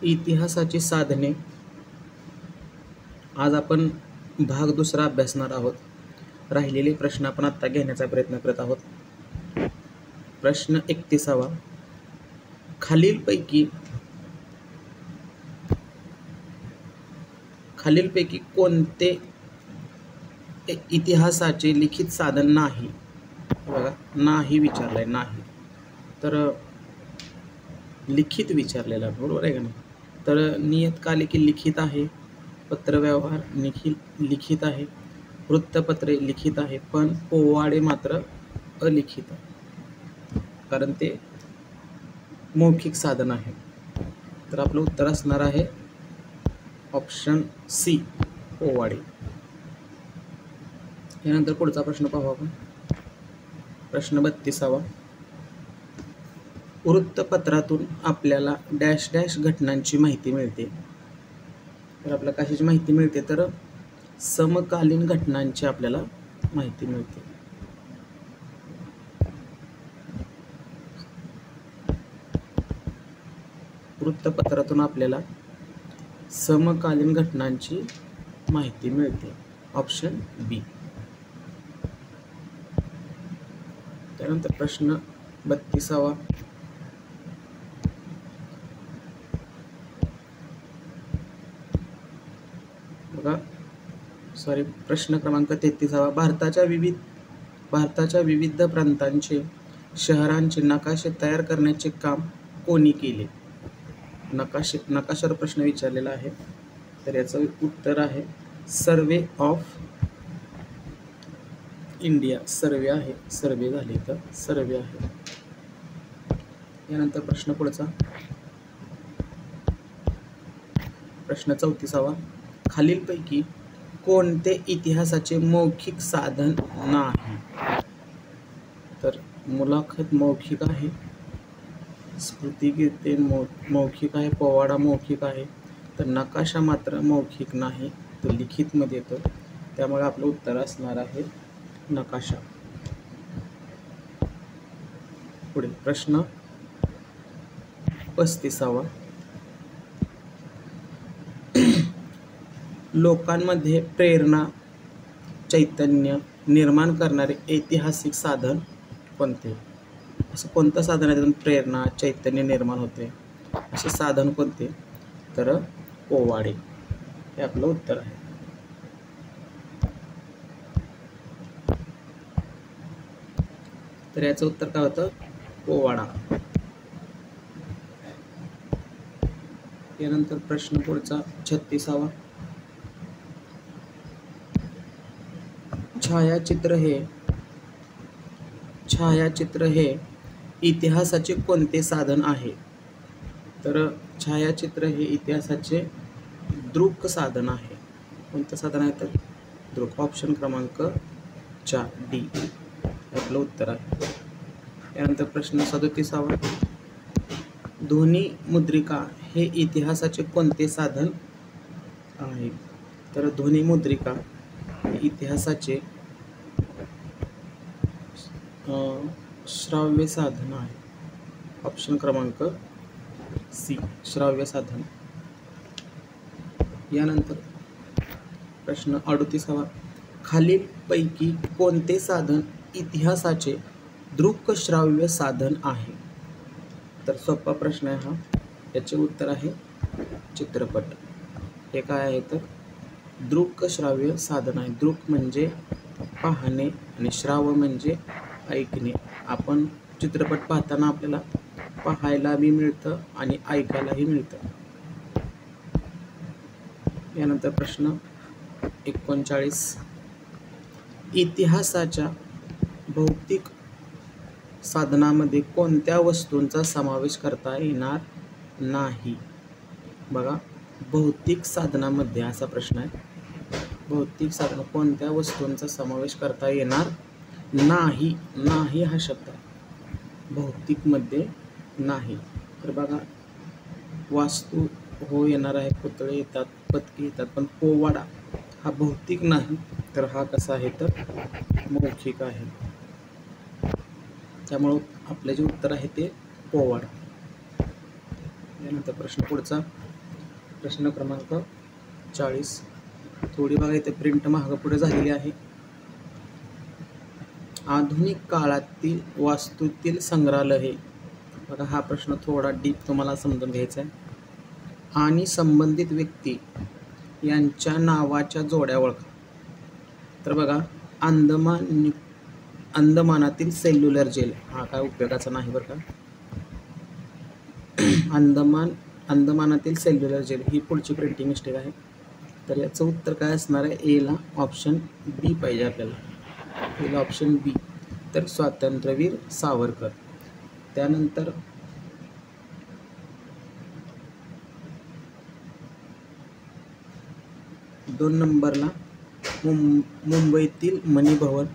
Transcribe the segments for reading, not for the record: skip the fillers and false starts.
इतिहासाची साधने. आज आपण भाग दुसरा अभ्यासणार आहोत. राहिलेले प्रश्न आपण आत्ता घेण्याचा प्रयत्न करत आहोत. प्रश्न 31वा. खालीलपैकी कोणते इतिहासाचे लिखित साधन नाही? बघा, नाही विचारलंय. नाही तर लिखित विचारलेला, बरोबर आहे का नाही? तर नियतकालिके लिखित आहे, पत्रव्यवहार लिखित आहे, वृत्तपत्रे लिखित आहे, पण पोवाडे मात्र अलिखित आहे, कारण ते मौखिक साधन आहे. तर आपलं उत्तर असणार आहे ऑप्शन सी, पोवाडे. यानंतर पुढचा प्रश्न पाहू आपण. प्रश्न 32वा. वृत्तपत्रातून आपल्याला डॅश डॅश घटनांची माहिती मिळते. तर आपल्याला कशाची माहिती मिळते? तर समकालीन घटनांची आपल्याला माहिती मिळते. वृत्तपत्रातून आपल्याला समकालीन घटनांची माहिती मिळते. ऑप्शन बी. त्यानंतर प्रश्न 32वा. प्रश्न क्रमांक 33वा. भारताच्या विविध प्रांतांचे शहरांचे नकाशे तयार करण्याचे काम कोणी केले? नकाशावर प्रश्न विचारलेला आहे. तर याचं उत्तर आहे सर्वे ऑफ इंडिया. सर्वे आहे, सर्वे झाले तर सर्वे आहे. यानंतर प्रश्न पुढचा. प्रश्न 34वा. खालीलपैकी कोणते इतिहासाचे मौखिक साधन नाही? तर मुलाखत मौखिक आहे, स्मृतिगीते मौखिक आहे, पोवाडा मौखिक आहे, तर नकाशा मात्र मौखिक नाही, तो लिखितमध्ये येतो. त्यामुळे आपलं उत्तर असणार आहे नकाशा. पुढे प्रश्न 35वा. लोकांमध्ये प्रेरणा, चैतन्य निर्माण करणारे ऐतिहासिक साधन कोणते? असं कोणतं साधन आहे त्यातून प्रेरणा, चैतन्य निर्माण होते? असे साधन कोणते? तर पोवाडे हे आपलं उत्तर आहे. तर याचं उत्तर काय होतं? पोवाडा. यानंतर प्रश्न पुढचा 36वा. छायाचित्र हे इतिहासाचे कोणते साधन आहे? तर छायाचित्र हे इतिहासाचे दृक साधन आहे. कोणतं साधन आहे? तर दृक. ऑप्शन क्रमांक 4 डी आपलं उत्तर आहे. यानंतर प्रश्न 37वा. ध्वनी मुद्रिका हे इतिहासाचे कोणते साधन आहे? तर ध्वनी मुद्रिका हे इतिहासाचे श्राव्य साधन आहे. ऑप्शन क्रमांक सी, श्राव्य साधन. यानंतर प्रश्न 38वा. खालीलपैकी कोणते साधन इतिहासाचे दृक श्राव्य साधन आहे? तर सोपा प्रश्न आहे हा. याचे उत्तर आहे चित्रपट. हे काय आहे? तर दृक श्राव्य साधन आहे. दृक म्हणजे पाहणे आणि श्राव्य म्हणजे ऐकणे. आपण चित्रपट पाहताना आपल्याला पाहायला बी मिळतं आणि ऐकायलाही मिळतं. यानंतर प्रश्न 39. इतिहासाच्या भौतिक साधनामध्ये कोणत्या वस्तूंचा समावेश करता येणार नाही? बघा, भौतिक साधनामध्ये असा प्रश्न आहे. भौतिक साधन कोणत्या वस्तूंचा समावेश करता येणार नाही? नाही हा शब्द आहे भौतिकमध्ये. नाही तर बघा, वास्तू हो येणार आहे, पुतळे येतात, पदके येतात, पण पोवाडा हा भौतिक नाही. तर हा कसा आहे? तर मौखिक आहे. त्यामुळं आपले जे उत्तर आहे ते पोवाडा. त्यानंतर प्रश्न पुढचा, प्रश्न क्रमांक 40. थोडी बघा इथे प्रिंट मागं पुढे झालेली आहे. आधुनिक काळातील वास्तूतील संग्रहालय. बघा हा प्रश्न थोडा डीप तुम्हाला समजून घ्यायचा आहे. आणि संबंधित व्यक्ती यांच्या नावाच्या जोड्या ओळखा. तर बघा अंदमानातील सेल्युलर जेल हा काय उपयोगाचा नाही बरं का. अंदमानातील सेल्युलर जेल ही पुढची प्रिंटिंग मिस्टेक आहे. तर याचं उत्तर काय असणार आहे? एला ऑप्शन बी पाहिजे आपल्याला. एला ऑप्शन बी. तर स्वातंत्र्यवीर सावरकर. त्यानंतर दोन नंबरला मुंबईतील मनी भवन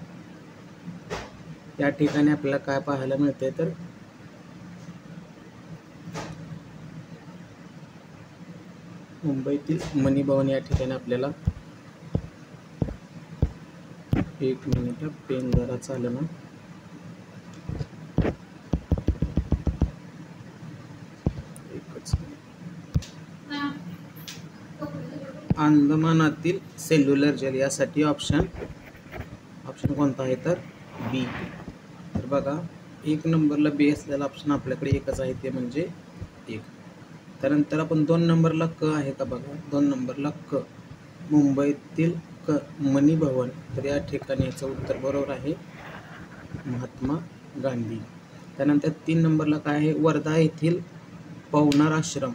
या ठिकाणी आपल्याला काय पाहायला मिळते? तर मुंबईतील मनी भवन या ठिकाणी आपल्याला, एक मिनिट पेन जरा चालेल ना. अंदमानातील सेल्युलर जेल यासाठी ऑप्शन कोणता आहे? तर बी. तर बघा एक नंबरला बी असलेला ऑप्शन आपल्याकडे एकच आहे, ते म्हणजे 1. त्यानंतर आपण 2 नंबरला क आहे का बघा. 2 नंबरला क मुंबईतील मनी भवन. तर या ठिकाणी याचं उत्तर बरोबर आहे महात्मा गांधी. त्यानंतर 3 नंबरला काय आहे? वर्धा येथील पवनार आश्रम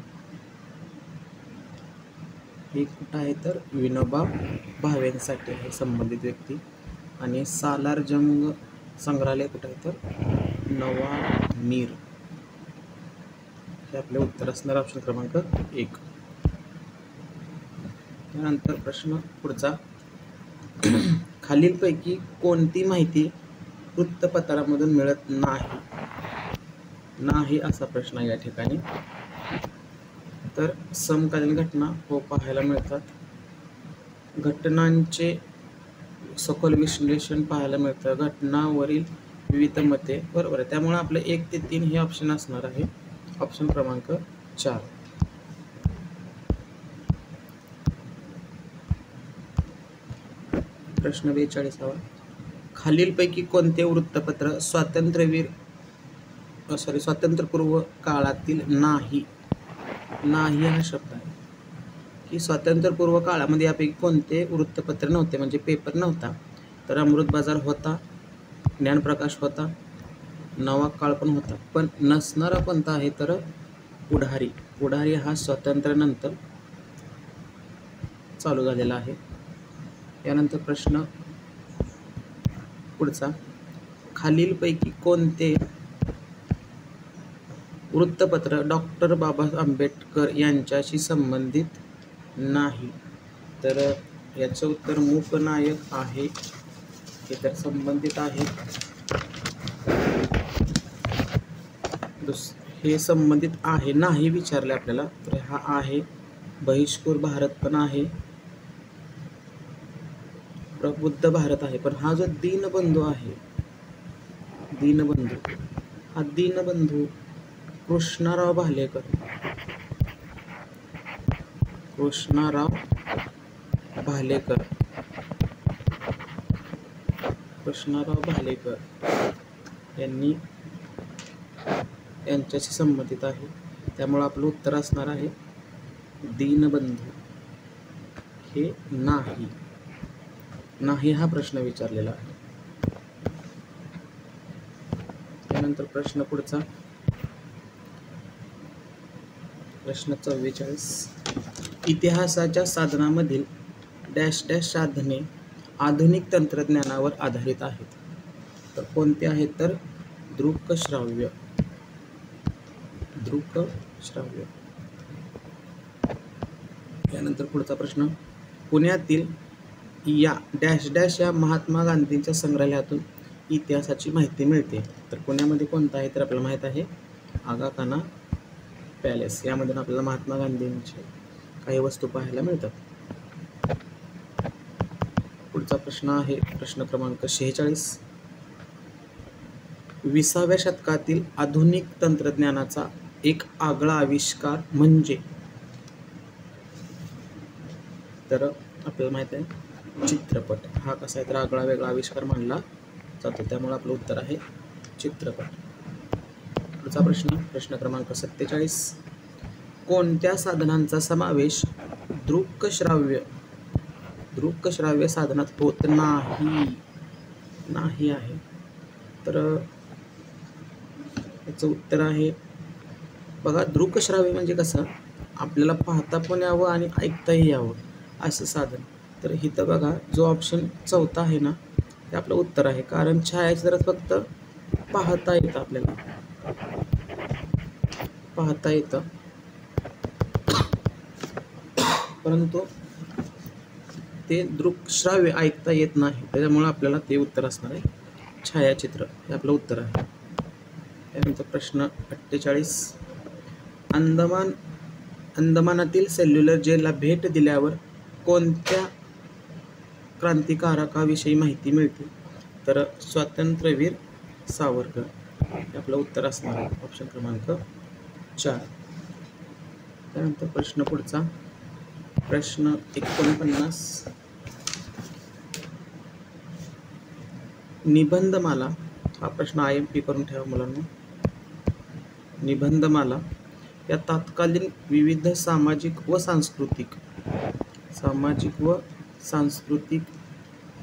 हे कुठं आहे? तर विनोबा भावेंसाठी आहे संबंधित व्यक्ती. आणि सालार जंग संग्रहालय कुठं आहे? तर नवामीर. हे आपले उत्तर असणार ऑप्शन क्रमांक 1. त्यानंतर प्रश्न पुढचा, खालीलपैकी कोणती माहिती वृत्तपत्रामधून मिळत नाही असा प्रश्न या ठिकाणी. तर समकालीन घटना पाहायला मिळतात. घटनांचे सखोल विश्लेषण पाहायला मिळतं. घटनावरील विविध मते. बरोबर आहे. त्यामुळे आपलं 1 ते 3 हे ऑप्शन असणार आहे ऑप्शन क्रमांक 4. प्रश्न 42. खालीलपैकी कोणते वृत्तपत्र स्वातंत्र्यपूर्व काळातील नाही हा शब्द आहे की स्वातंत्र्यपूर्व काळामध्ये यापैकी कोणते वृत्तपत्र नव्हते, म्हणजे पेपर नव्हता? तर अमृत बाजार होता, ज्ञानप्रकाश होता, नवा काळ पण होता. पण नसणारा कोणता आहे? तर पुढारी हा स्वातंत्र्यानंतर चालू झालेला आहे. यानंतर प्रश्न पुढचा, खालीलपैकी कोणते वृत्तपत्र डॉक्टर बाबासाहेब आंबेडकर यांच्याशी संबंधित नाही? तर याचं उत्तर मूकनायक आहे. हे तर संबंधित आहे. हे संबंधित आहे नाही विचारले आपल्याला, तर हा आहे. बहिष्कृत भारत पण आहे, प्रबुद्ध भारत आहे. पण हा जो दीनबंधू आहे, हा दीनबंधू कृष्णराव भालेकर यांच्याशी संबंधित आहे. त्यामुळे आपलं उत्तर असणार आहे दीनबंधू. हे नाही हा प्रश्न विचारलेला आहे. त्यानंतर प्रश्न पुढचा, प्रश्न 44. इतिहासाच्या साधनामधील डॅश डॅश साधने आधुनिक तंत्रज्ञानावर आधारित आहेत. तर कोणते आहेत? तर दृकश्राव्य. यानंतर पुढचा प्रश्न, पुण्यातील या डॅश डॅश या महात्मा गांधींच्या संग्रहालयातून इतिहासाची माहिती मिळते. तर पुण्यामध्ये कोणता आहे? तर आपल्याला माहीत आहे आगाखाना पॅलेस. यामधून आपल्याला महात्मा गांधींचे काही वस्तू पाहायला मिळतात. पुढचा प्रश्न आहे प्रश्न क्रमांक 46. 20व्या शतकातील आधुनिक तंत्रज्ञानाचा एक आगळा आविष्कार म्हणजे? तर आपल्याला माहित आहे चित्रपट हा कसा आहे तर आगळा वेगळा आविष्कार मानला जातो, त्यामुळे आपलं उत्तर आहे चित्रपट. पुढचा प्रश्न क्रमांक 47. कोणत्या साधनांचा समावेश दृकश्राव्य साधनात होत नाही आहे? तर याचं उत्तर आहे बघा, दृकश्राव्य म्हणजे कसं, आपल्याला पाहता पण यावं आणि ऐकताही यावं असं साधन. तर इथं बघा जो ऑप्शन चौथा आहे ना ते आपलं उत्तर आहे, कारण छायाचित्रात फक्त पाहता येतं, आपल्याला पाहता येतं, परंतु ते दृकश्राव्य ऐकता येत नाही, त्याच्यामुळे आपल्याला ते उत्तर असणार आहे छायाचित्र, हे आपलं उत्तर आहे. त्यानंतर प्रश्न 48. अंदमानातील सेल्युलर जेलला भेट दिल्यावर कोणत्या क्रांतिकारकाविषयी माहिती मिळते? तर स्वातंत्र्यवीर सावरकर, हे आपलं उत्तर असणार आहे ऑप्शन क्रमांक 4. त्यानंतर पुढचा प्रश्न 49. निबंधमाला, हा प्रश्न IMP करून ठेवा मुलांना. निबंधमाला या तत्कालीन विविध सामाजिक व सांस्कृतिक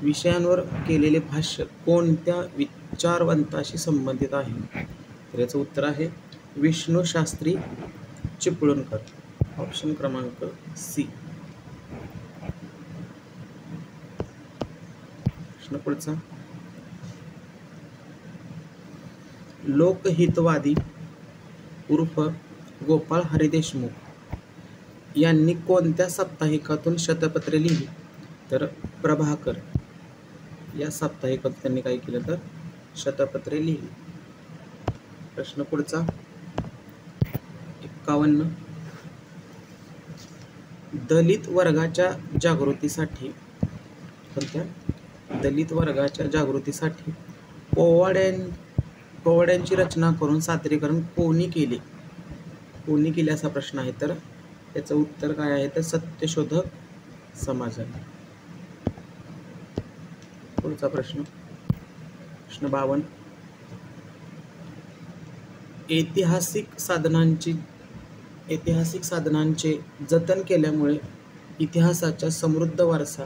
विषयांवर केलेले भाष्य कोणत्या विचारवंताशी संबंधित आहे? तर याचं उत्तर आहे विष्णू शास्त्री चिपळूणकर, ऑप्शन क्रमांक C. प्रश्न पुढचा, लोकहितवादी उर्फ गोपाळ हरी देशमुख यांनी कोणत्या साप्ताहिकातून शतपत्रे लिहिली? तर प्रभाकर या साप्ताहिकातून त्यांनी काय केलं तर शतपत्रे लिहिली. प्रश्न पुढचा 51. दलित वर्गाच्या जागृतीसाठी पोवाड्यांची रचना करून सादरीकरण कोणी केले असा प्रश्न आहे. तर याचं उत्तर काय आहे तर सत्यशोधक समाजाने. पुढचा प्रश्न 52. ऐतिहासिक साधनांचे जतन केल्यामुळे इतिहासाचा समृद्ध वारसा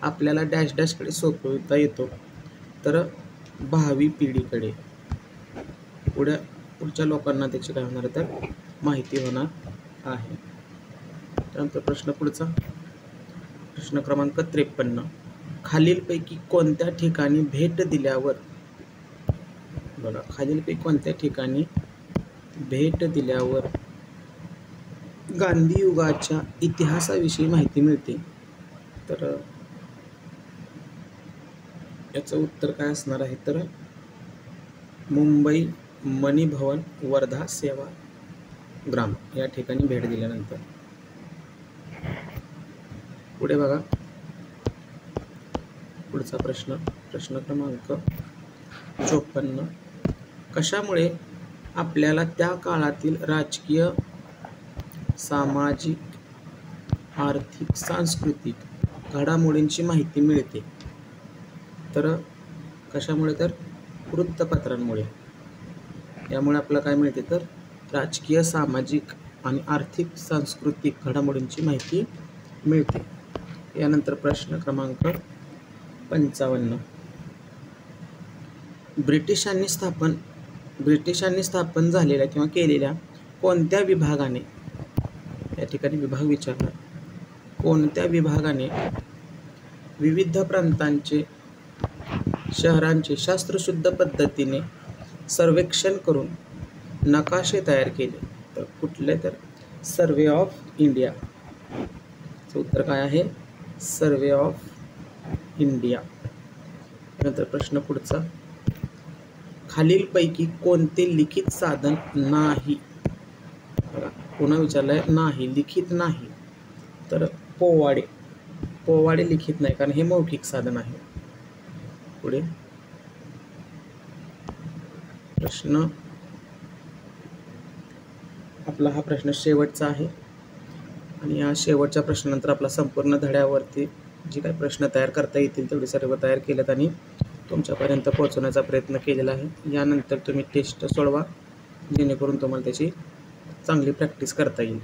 आपल्याला डॅश डॅशकडे सोपविता येतो, तर भावी पिढीकडे, पुढच्या लोकांना त्याची काय होणार तर माहिती होणार आहे. त्यानंतर पुढचा प्रश्न क्रमांक 53. खालीलपैकी कोणत्या ठिकाणी भेट दिल्यावर गांधी युगाच्या इतिहासाविषयी माहिती मिळते? तर याचं उत्तर काय असणार आहे तर मुंबई मनी भवन, वर्धा सेवाग्राम या ठिकाणी भेट दिल्यानंतर. पुढे बघा पुढचा प्रश्न क्रमांक 54. कशामुळे आपल्याला त्या काळातील राजकीय, सामाजिक, आर्थिक, सांस्कृतिक घडामोडींची माहिती मिळते? तर कशामुळे तर वृत्तपत्रांमुळे. यामुळे आपल्याला काय मिळते तर राजकीय, सामाजिक आणि आर्थिक, सांस्कृतिक घडामोडींची माहिती मिळते. यानंतर प्रश्न क्रमांक 55. ब्रिटिशांनी स्थापन झालेल्या किंवा केलेल्या कोणत्या विभागाने, या ठिकाणी विभाग विचारला, कोणत्या विभागाने विविध प्रांतांचे, शहरांचे शास्त्रशुद्ध पद्धतीने सर्वेक्षण करून नकाशे तयार केले? तर कुठले तर सर्वे ऑफ इंडिया. उत्तर काय आहे सर्वे ऑफ इंडिया. नंतर प्रश्न पुढचा, खालीलपैकी कोणते लिखित साधन नाही? पुन्हा विचारलंय नाही, लिखित नाही. तर पोवाडे लिखित नाही, कारण हे मौखिक साधन आहे. पुढे प्रश्न आपला हा प्रश्न शेवटचा आहे आणि या शेवटच्या प्रश्नानंतर आपला संपूर्ण धड्यावरती जे काही प्रश्न तयार करता येतील तेवढे सर्व तयार केलेत आणि तुमच्यापर्यंत पोहोचवण्याचा प्रयत्न केलेला आहे. यानंतर तुम्ही टेस्ट सोडवा जेणेकरून तुम्हाला त्याची चांगली प्रॅक्टिस करता येईल.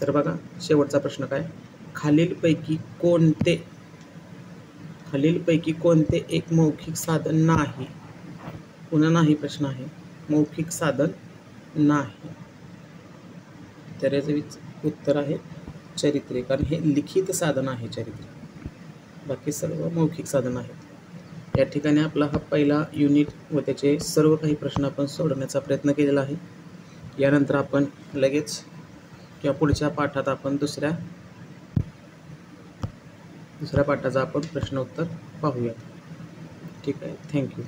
तर बघा शेवटचा प्रश्न काय, खालीलपैकी कोणते एक मौखिक साधन नाही. पुन्हा नाही प्रश्न आहे, मौखिक साधन नाही. तर याचं उत्तर आहे चरित्रे, कारण हे लिखित साधन आहे चरित्र, बाकी सर्व मौखिक साधन आहेत. या ठिकाणी आपला हा पहिला युनिट व त्याचे सर्व काही प्रश्न आपण सोडवण्याचा प्रयत्न केलेला आहे. यानंतर आपण लगेच किंवा पुढच्या पाठात आपण दुसऱ्या पाठाचा आपण प्रश्न उत्तर पाहूया. ठीक आहे, थँक्यू.